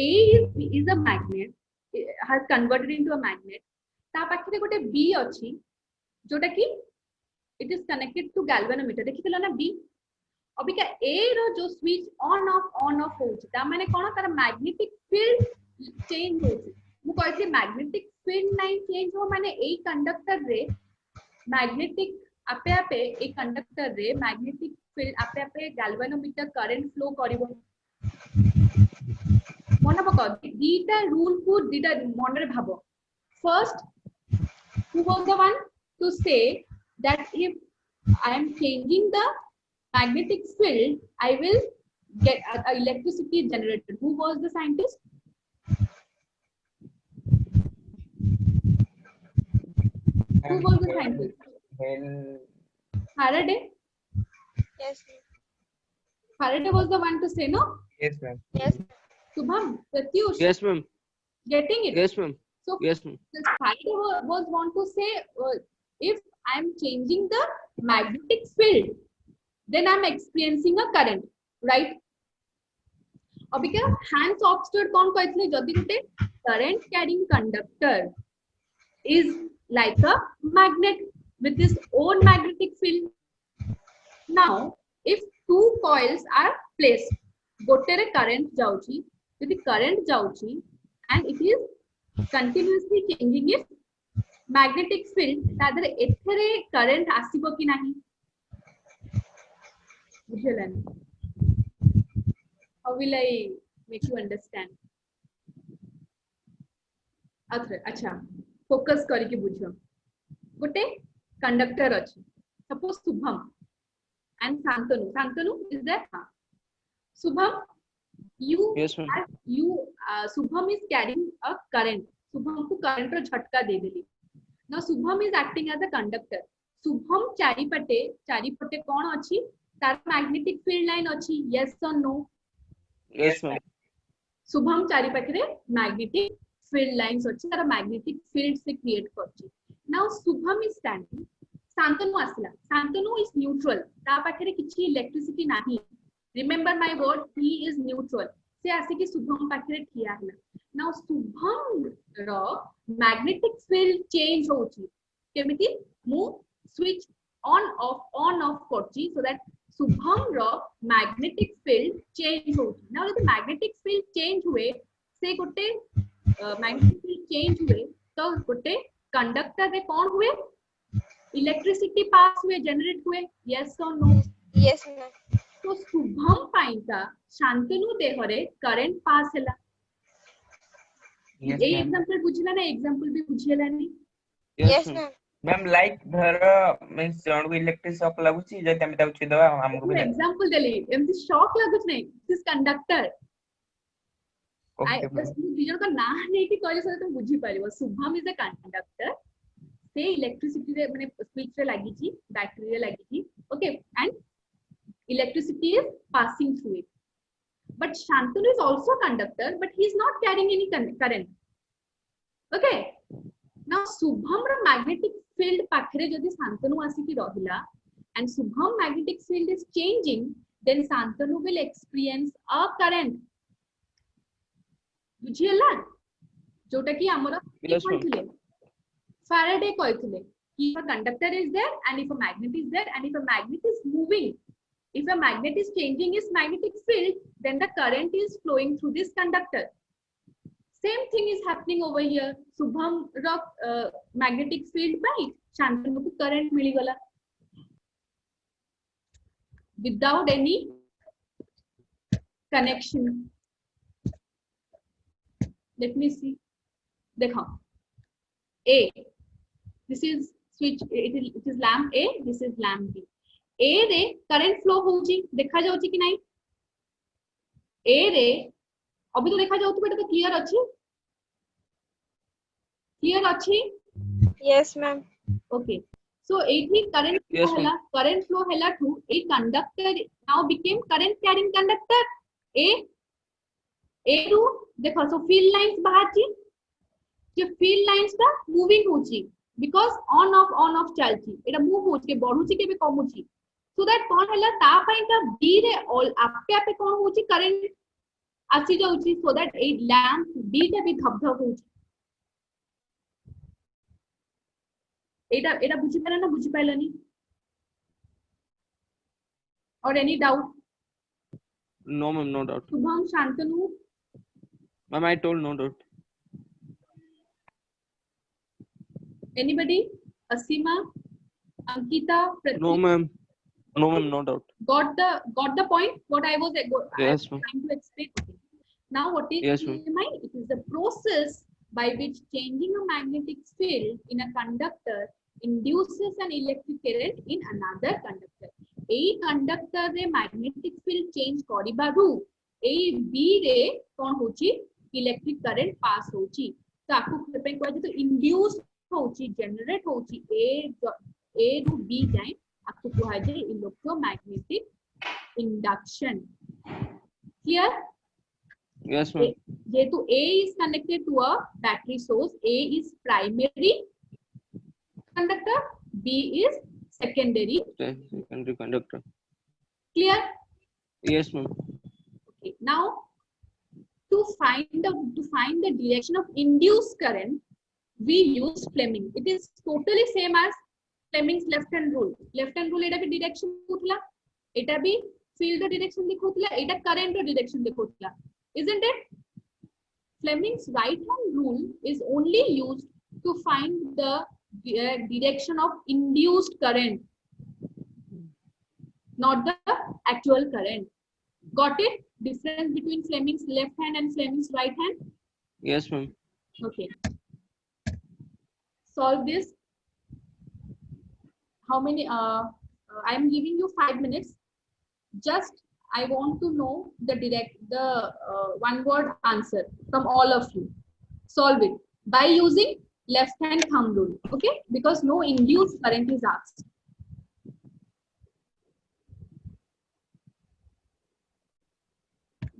is a magnet, has converted into a magnet, ता पाखरे गोटे B अछि जोटा कि it is connected to galvanometer. देखितला ना B. अभी का A रो जो स्विच ऑन ऑफ होछि ता माने कोन तार मैग्नेटिक फील्ड चेंज होछि. मु कहथि मैग्नेटिक फील्ड नाइ चेंज हो माने एई कंडक्टर रे मैग्नेटिक आपे आपे ए कंडक्टर रे मैग्नेटिक फील्ड आपे आपे galvanometer करंट फ्लो करिवो. मन पक दीटा रूल को दीटा मन रे भाबो. First, who was the one to say that if I am changing the magnetic field, I will get electricity generated? Who was the scientist? Who was the scientist? Faraday. Yes. Faraday was the one to say, no? Yes, ma'am. Yes. Subham, Pratyush, Yes, ma'am. getting it? Yes, ma'am. So Yes, ma'am. the Faraday was want to say, if I am changing the magnetic field, then I am experiencing a current, right? अभी क्या Hans Oxford कौन कहते हैं जदि गुटे current carrying conductor is like a magnet with its own magnetic field. Now, if two coils are placed, गोटे रे current जाउची, यदि current जाउची and it is continuously changing its magnetic field, Tadar एथरे current आसीबो कि नाही? बुझेलानी? How will I make you understand? अच्छा focus करके बुझो. गोटे कंडक्टर अछि, suppose Shubham and Santanu is there? Subham, Yes, ma'am. Subham is carrying a current. Subham को current रो झटका दे देली. Now Subham is acting as a conductor. Subham चारिपटे कौन अछि? तार magnetic field line अछि. Yes or no? Yes, ma'am. Subham चारिपटे magnetic field lines अछि. तार magnetic field से create करछि. Now Subham is standing. Santanu asila. Santanu is neutral. ता पाखरे किछि electricity नाही. Remember my word, he is neutral. से आसे कि Subham पाखरे ठिया हला. Now Subham रो magnetic field change होछि. केमिति मु switch on off करछि so that Subham row magnetic field change होछि. Now यदि magnetic field change हुए से गोटे magnetic field change हुए तो गोटे कंडक्टर रे कौन हुए? इलेक्ट्रिसिटी पास हुए, जनरेट हुए. यस और नो? Yes, ma'am. तो शुभम पाइंका शांतनु देहरे करंट पास हैला. Yes, ए ma'am. एग्जांपल बुझला ना? एग्जांपल भी बुझियला नहीं? Yes, ma'am. ma'am. Ma'am, like धर means जण को इलेक्ट्रिक शॉक लागुची जे तमे ताउ छि दवा हमको भी एग्जांपल देली एमती शॉक लागुच नहीं. This conductor I Okay, just ଦି ଜଣଙ୍କ ନାଁ ନେଇକି କହିଲେ ସହିତ ତମେ ବୁଝିପାରିବ। ଶୁଭମ ଇଜ ଅ କଣ୍ଡକ୍ଟର, ସେ ଇଲେକ୍ଟ୍ରିସିଟି ରେ ମାନେ ସ୍ୱିଚ୍ ରେ ଲାଗିଛି, ବ୍ୟାଟେରୀ ରେ ଲାଗିଛି, okay, and electricity is passing through it. But Shantanu is also a conductor, but he is not carrying any current. Okay. Now Shubham ର magnetic field ପାଖରେ ଯଦି Shantanu ଆସିକି ରହିଲା, and Shubham magnetic field is changing, then Shantanu will experience a current. ବୁଝିହେଲା? ଯୋଉଟା କି ଆମର Yes, ma'am. କହିଥିଲେ, Faraday କହିଥିଲେ, if a conductor is there and if a magnet is there and if a magnet is moving, if a magnet is changing its magnetic field, then the current is flowing through this conductor. Same thing is happening over here. Shubham ର magnetic field by Shantanu को current मिलीगला without any connection. Let me see. देखो, A. This is switch. It is lamp A. This is lamp B. A रे current flow होउची, देखा जाउची कि नहीं? A रे अभी तो देखा जाउथु, बेटा तो क्लियर अछि? क्लियर अछि? Yes, ma'am. Okay. So एठी current flow Yes, ma'am. हैला, current flow हैला to a conductor now became current carrying conductor. A रू देखो, so field lines बाहरची, जे field lines ता moving होची, because on off चालची, Etah move होची, के बढ़ुची के भी कमुची. So that कौन हैला ता पई ता B रे all आपे आपे कौन होची current आसी जाउची, so that a lamp B टा भी धप धप होची. एटा एटा बुझी पाला ना, बुझी पाइलानी? Or any doubt? No, ma'am, no doubt. Shubham, Shantanu, Ma'am, I told no doubt. anybody? Asima, Ankita, Pratik? No, ma'am. No, ma'am, no doubt. Got the point? What I was Yes, ma'am. trying to explain. Now what is Yes, ma'am. EMI? It is the process by which changing a magnetic field in a conductor induces an electric current in another conductor. A conductor रे magnetic field change करिबारु A B रे कोन होची electric current pass होची. तो आपको पे कोइ तो induce होची, generate होची A रू B जाए, आपको कुहा जाए electromagnetic induction. Clear? Yes, ma'am. जेहेतु A is connected to a battery source, A is primary conductor, B is secondary. Secondary conductor. Clear? Yes, ma'am. Okay. Now, to find the direction of induced current, we use Fleming. It is totally same as Fleming's left hand rule. Left hand rule एटा भी direction दिखौतला, एटा भी field ର direction दिखौतला, एटा current ର direction दिखौतला. Isn't it? Fleming's right hand rule is only used to find the direction of induced current, not the actual current. Got it? Difference between Fleming's left hand and Fleming's right hand? Yes, ma'am. Okay. Solve this. How many? I am giving you 5 minutes. Just I want to know the one word answer from all of you. Solve it by using left hand thumb rule. Okay, because no induced current is asked.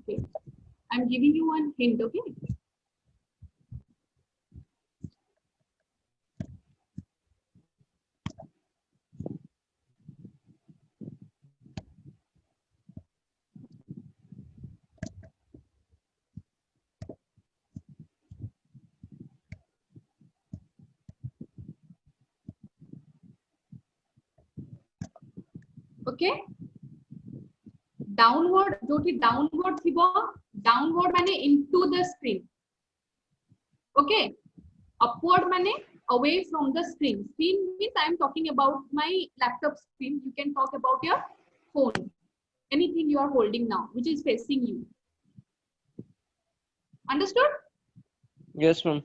Okay, I'm giving you one hint. Okay. Okay. Downward, जोटी downward थिबो, downward माने into the screen. Okay. Upward माने away from the screen. Screen means I am talking about my laptop screen. You can talk about your phone. Anything you are holding now, which is facing you. Understood? Yes, ma'am.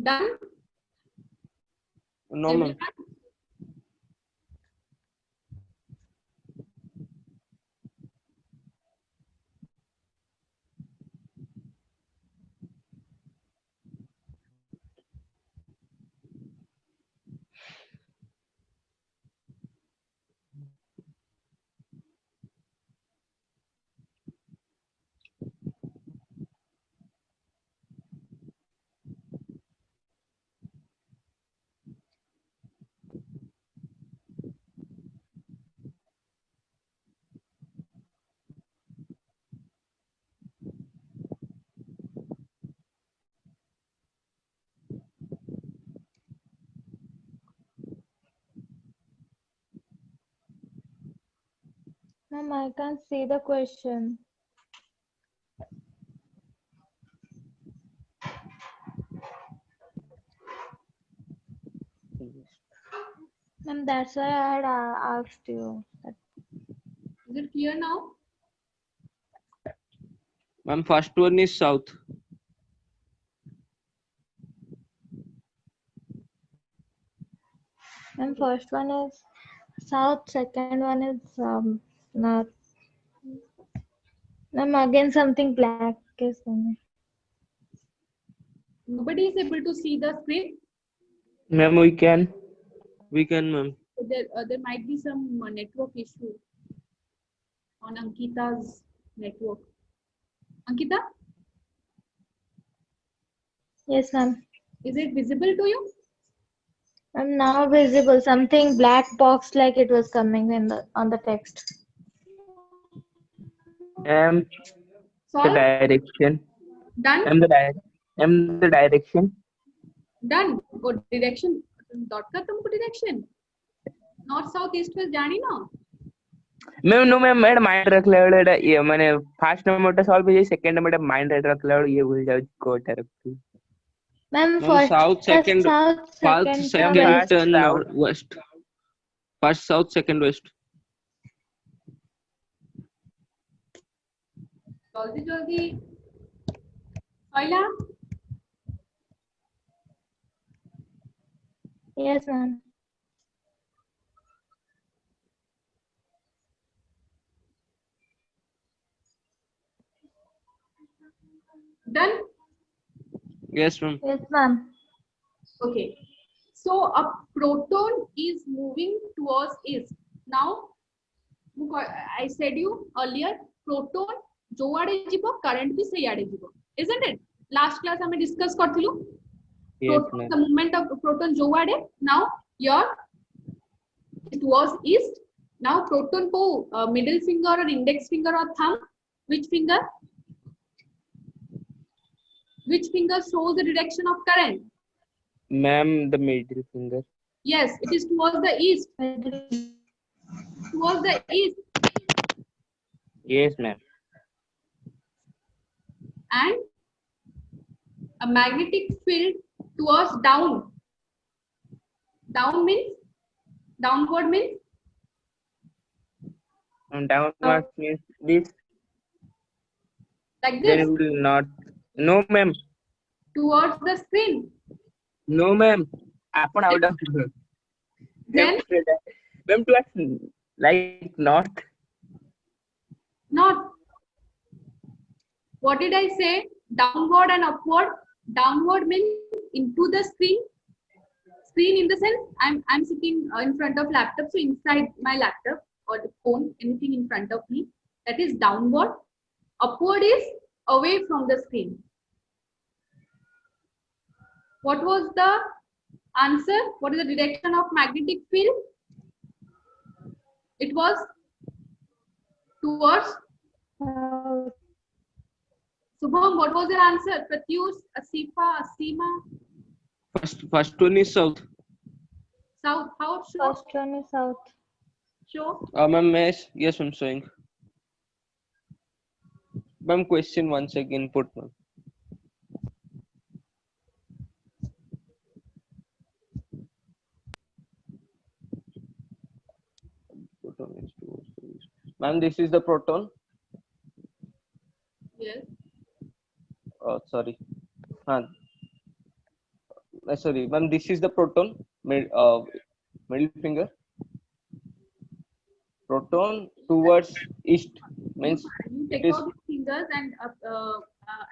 Done? No, ma'am. Everyone? Ma'am, I can't see the question. Ma'am, that's why I had asked you. Is it clear now? Ma'am, first one is south. Ma'am, first one is south, second one is north. Ma'am, again something black is coming. Nobody is able to see the screen. Ma'am, we can. We can, ma'am. There might be some network issue on Ankita's network. Ankita, Yes, ma'am. is it visible to you? I'm now visible. Something black box like it was coming in the on the text. Ma'am, the Solve? direction. Done? Ma'am, the direction. Done. Go direction. Dot का तुमको direction. North, south, east, west जानी ना? Ma'am no ma'am मेरा mind रख ले ये मैंने first number टा सॉल्व किया सेकंड नंबर माइंड रख ले ये भूल जाओ code directly Ma'am, Ma'am, first south, second, south, first, second second, west. and south. west. First south, second west. जल्दी जल्दी. Soila? Yes, ma'am. Done? Yes, ma'am. Yes, ma'am. Okay. So a proton is moving towards east. Now, I said you earlier, proton जो आड़े जीवो current भी सही आड़े जीवो, isn't it? Last class हमें discuss करथिलु. Yes, Proton, ma'am. the movement of proton जो आड़े. Now your towards east. Now proton को middle finger or index finger or thumb, which finger? Which finger shows the direction of current? Ma'am, the middle finger. Yes, it is towards the east. Towards the east. Yes, ma'am. And a magnetic field towards down. Down means? Downward means? And downwards means this. Like Then this. it will not. No, ma'am. Towards the screen. No, ma'am. Upon out of. Then? Ma'am, towards like north. Not. What did I say? Downward and upward. Downward means into the screen. Screen in the sense I'm sitting in front of laptop, so inside my laptop or the phone, anything in front of me, that is downward. Upward is away from the screen. What was the answer? What is the direction of magnetic field? It was towards. Subham, what was your answer? Pratyush, Asifa, Asima, First one is south. south. How show? First one is south. Show. Ma'am, yes, I'm showing. Ma'am, question once again, put ma'am. Proton is towards the east. Ma'am, this is the proton. Yes. Sorry. sorry, ma'am. This is the proton, middle finger. Proton towards east means You it take is out the fingers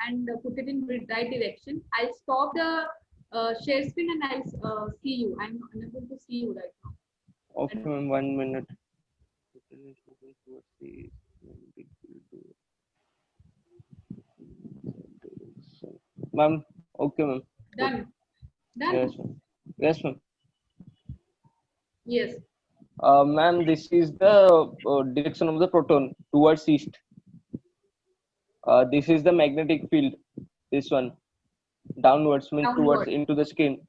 and put it in right direction. I'll stop the share screen and I'll see you. I'm unable to see you right now. okay, ma'am. 1 minute. Ma'am, okay, ma'am. Done. Done. Yes, ma'am. Yes, ma'am. Yes. Ma'am, this is the direction of the proton towards east. This is the magnetic field. This one downwards means Downward. towards into the skin.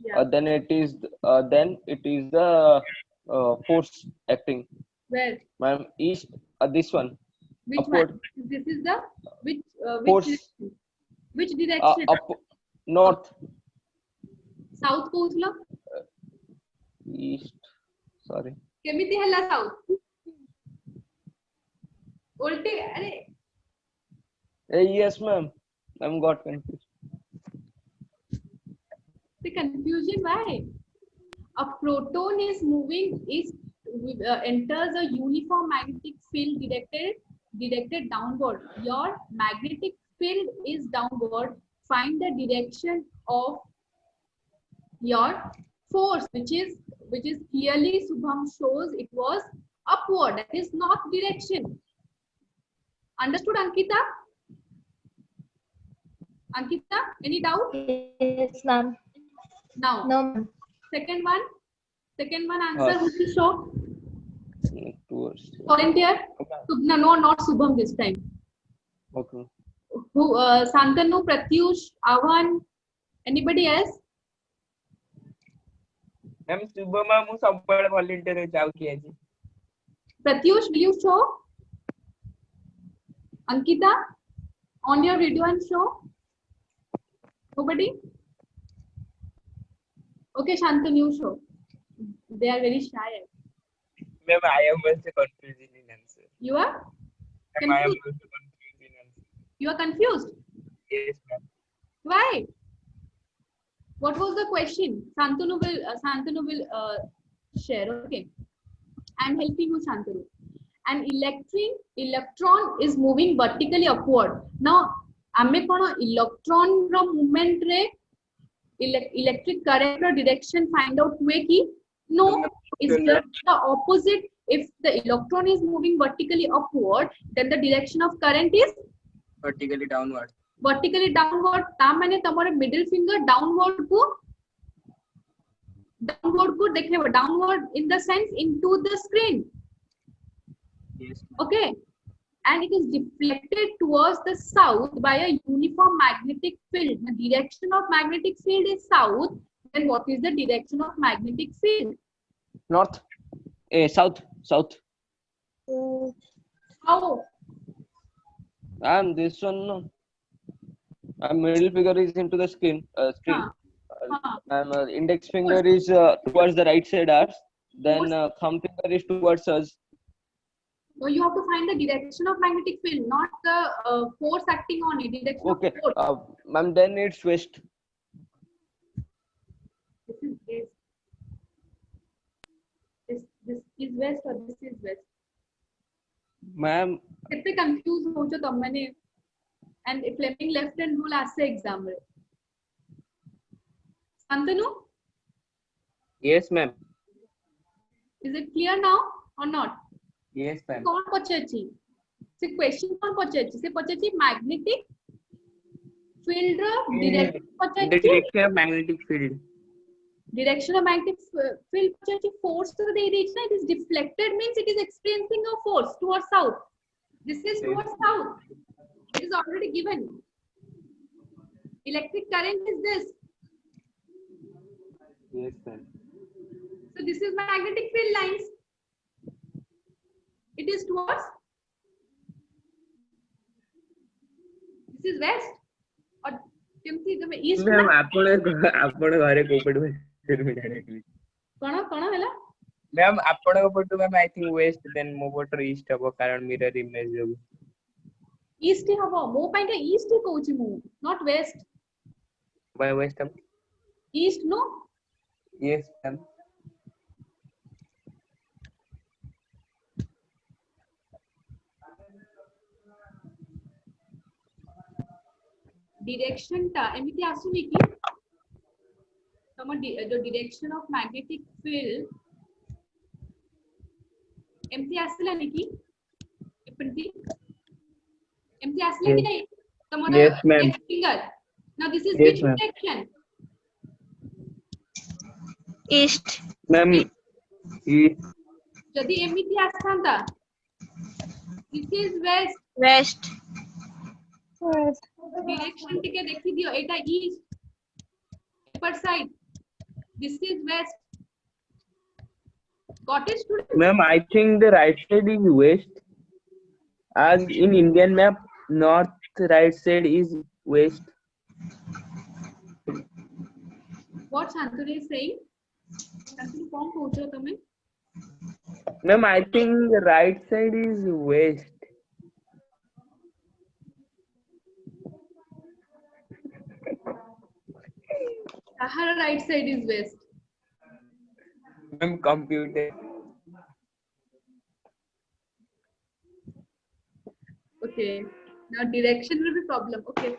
Yeah. Then it is the force acting. Where? Ma'am, east. This one. Which Upward. one? This is the which Force. direction? Which direction? Up north, South coast lo? east. Sorry. କେମିତି ହେଲା south? उल्टे अरे Yes, ma'am. I'm got confused. the confusion why? A proton is moving enters a uniform magnetic field directed downward. Your magnetic field is downward. Find the direction of your force, which is clearly Subham shows it was upward. That is not direction. Understood, Ankita? Ankita, any doubt? Yes, ma'am. Now, No, ma'am. second one answer who will show? Towards. Volunteer? No, not Subham this time. Okay. Who? Santanu, Pratyush, Avan, anybody else? Ma'am सुबह में मु सबबळे volunteer जाऊ की आज Pratyush, will you show? Ankita, on your video and show. Nobody? Okay, Shantanu, you show. They are very shy. Ma'am I am also confused in answer You are? Ma'am I am Confused? also confused in answer You are confused? yes ma'am Why? What was the question? Shantanu will share. Okay, I'm helping you, Shantanu. An electron is moving vertically upward. Now, आमे कोन electron रो movement रे electric current रो direction find out हुए कि no, it's just the opposite. If the electron is moving vertically upward, then the direction of current is vertically downward ता माने तमरे middle finger downward को देखेबो downward in the sense into the screen yes okay, and it is deflected towards the south by a uniform magnetic field. The direction of magnetic field is south. Then what is the direction of magnetic field? North. South. How? And this one, no. Middle finger is into the screen. And index finger is towards the right side us. Then thumb finger is towards us. So you have to find the direction of magnetic field, not the force acting on it. Direction Okay. of force. Ma'am, then it's west. This is east. This is west or this is west. Ma'am, कितने confused हो जो तब मैंने and Fleming left hand rule as exam रे. Shantanu, yes ma'am is it clear now or not? yes ma'am कौन पचाची? से question कौन पचाची? से पचाची magnetic field रा direction the पचाची. direction of magnetic field Direction of magnetic field पचाची force to the direction. It is deflected means it is experiencing a force towards south. This is towards south. It is already given. Electric current is this. yes ma'am So this is my magnetic field lines. It is towards. This is west. Or east. Ma'am आपण घरे कोपट में जाने कौन हैला? Ma'am आपण को पटु ma'am I think west then मो पटर ईस्ट हबो कारण मिरर इमेज जो East हबो. मो पाइका east ही कहूची मु, not west. बाय वेस्ट हम East, no? Yes, ma'am. Direction टा एमिति आसुनी कि तम जो direction of magnetic field एमिति आसलानी कि एपंती एमिति आसला कि Yes. नहीं तमरा Yes, ma'am. next finger. Now this is Yes, which ma'am. direction? East. Ma'am, east. जदि एमिति आसंता this is west. West. Direction टिके देखि दियो एटा east upper side. This is west. Got it, student? Ma'am, I think the right side is west. As in Indian map, north right side is west. What Shantanu is saying? Shantanu कौन पूछ रहे हो तुम्हें? Ma'am, I think the right side is west. Sahara right side is west. Ma'am, computer. Okay. Now direction will be problem. Okay.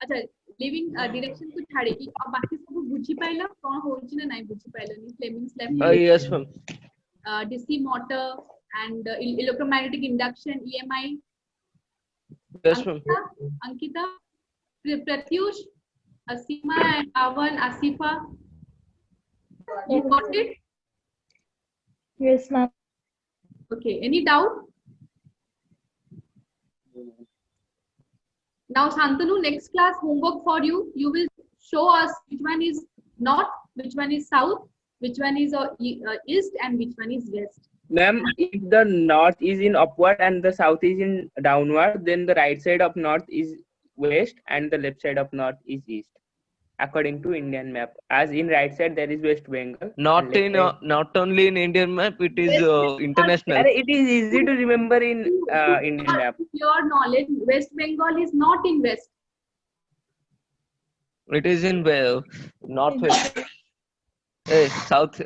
अच्छा living direction को छाड़ी की अब बाकी सब बुझी पाइला कौन होची ना नहीं बुझी पाइला नहीं Fleming's left Yes, ma'am. DC motor and electromagnetic induction EMI. Yes, ma'am. Ankita, Pratyush, Asima and Avan, Asifa. You got it? Yes, ma'am. Okay. Any doubt? Now, Shantanu, next class homework for you. You will show us which one is north, which one is south, which one is east, and which one is west. Ma'am, if the north is in upward and the south is in downward, then the right side of north is west and the left side of north is east, according to Indian map. As in right side there is West Bengal. Not and left in side- not only in Indian map, it is international. Arre, it is easy to remember in Indian map. Your knowledge, West Bengal is not in west. It is in northwest. South.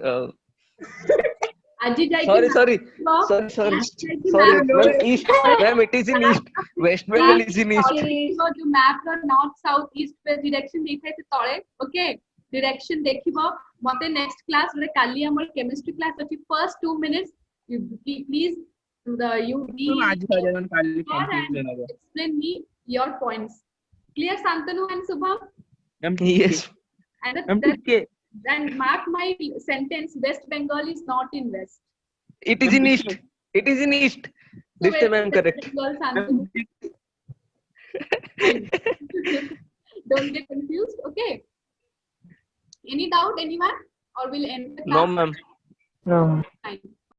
Aji jai Sorry, ki sorry, map- sorry, sorry, Jai ki sorry. map- Ma'am, east. Ma'am, it is in east. West Bengal is in east. देखिबो जो map रो north south east पे direction देखाइ से तळे okay direction देखिबो मते next class रे काली हमर chemistry class अछि first 2 minutes please you be Ma'am, आज का जवन काली and confusion होगा. explain me your points. Clear, Santanu and Subham? Ma'am, Yes. And Ma'am, ठीक है. and mark my sentence. West Bengal is not in west. It is in east. It is in east. So This time I where am is correct. West Bengal, Santanu? Don't get confused. Okay. Any doubt, anyone? Or we'll end the class? No, ma'am. No. Fine.